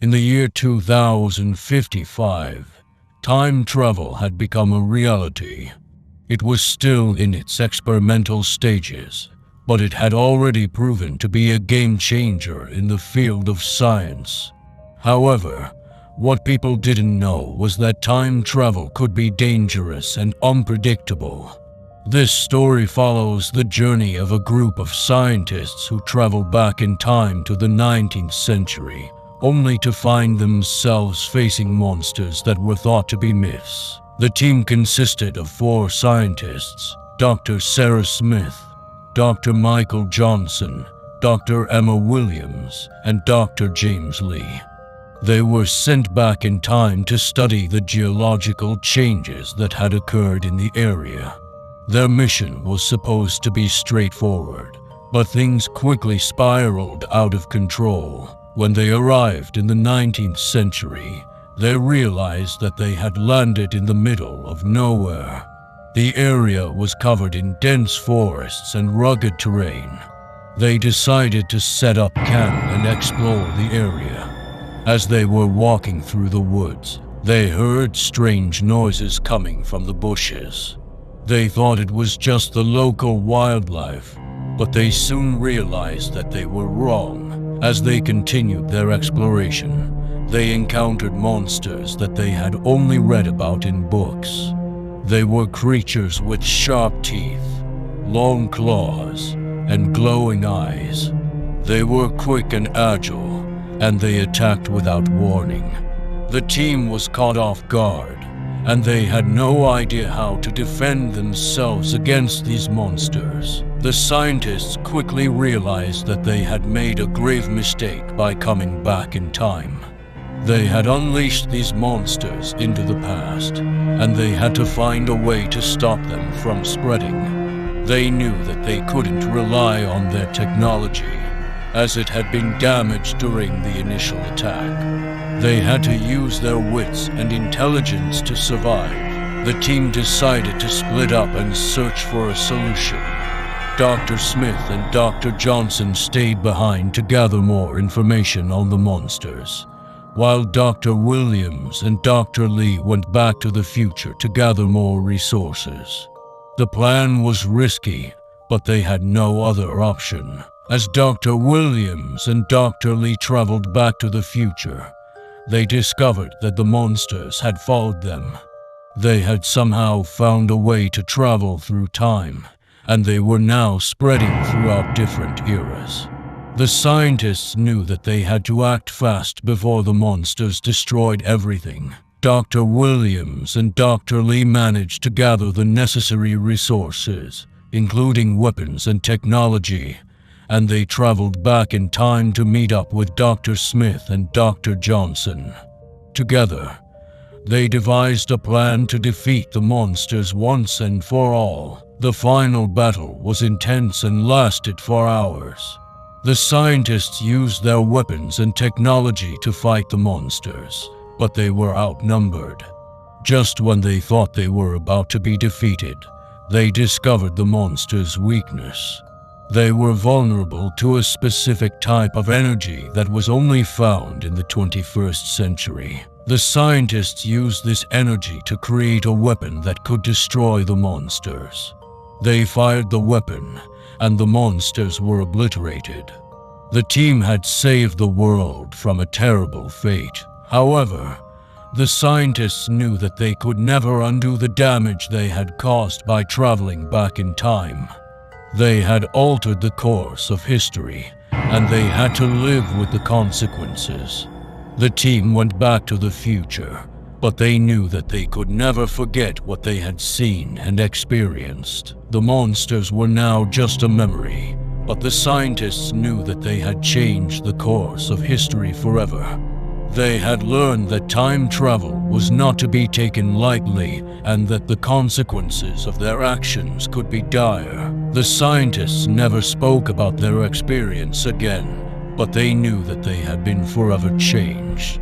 In the year 2055, time travel had become a reality. It was still in its experimental stages, but it had already proven to be a game changer in the field of science. However, what people didn't know was that time travel could be dangerous and unpredictable. This story follows the journey of a group of scientists who traveled back in time to the 19th century, only to find themselves facing monsters that were thought to be myths. The team consisted of 4 scientists: Dr. Sarah Smith, Dr. Michael Johnson, Dr. Emma Williams, and Dr. James Lee. They were sent back in time to study the geological changes that had occurred in the area. Their mission was supposed to be straightforward, but things quickly spiraled out of control. When they arrived in the 19th century, they realized that they had landed in the middle of nowhere. The area was covered in dense forests and rugged terrain. They decided to set up camp and explore the area. As they were walking through the woods, they heard strange noises coming from the bushes. They thought it was just the local wildlife, but they soon realized that they were wrong. As they continued their exploration, they encountered monsters that they had only read about in books. They were creatures with sharp teeth, long claws, and glowing eyes. They were quick and agile, and they attacked without warning. The team was caught off guard, and they had no idea how to defend themselves against these monsters. The scientists quickly realized that they had made a grave mistake by coming back in time. They had unleashed these monsters into the past, and they had to find a way to stop them from spreading. They knew that they couldn't rely on their technology, as it had been damaged during the initial attack. They had to use their wits and intelligence to survive. The team decided to split up and search for a solution. Dr. Smith and Dr. Johnson stayed behind to gather more information on the monsters, while Dr. Williams and Dr. Lee went back to the future to gather more resources. The plan was risky, but they had no other option. As Dr. Williams and Dr. Lee traveled back to the future, they discovered that the monsters had followed them. They had somehow found a way to travel through time, and they were now spreading throughout different eras. The scientists knew that they had to act fast before the monsters destroyed everything. Dr. Williams and Dr. Lee managed to gather the necessary resources, including weapons and technology, and they traveled back in time to meet up with Dr. Smith and Dr. Johnson. Together, they devised a plan to defeat the monsters once and for all. The final battle was intense and lasted for hours. The scientists used their weapons and technology to fight the monsters, but they were outnumbered. Just when they thought they were about to be defeated, they discovered the monsters' weakness. They were vulnerable to a specific type of energy that was only found in the 21st century. The scientists used this energy to create a weapon that could destroy the monsters. They fired the weapon, and the monsters were obliterated. The team had saved the world from a terrible fate. However, the scientists knew that they could never undo the damage they had caused by traveling back in time. They had altered the course of history, and they had to live with the consequences. The team went back to the future, but they knew that they could never forget what they had seen and experienced. The monsters were now just a memory, but the scientists knew that they had changed the course of history forever. They had learned that time travel was not to be taken lightly and that the consequences of their actions could be dire. The scientists never spoke about their experience again, but they knew that they had been forever changed.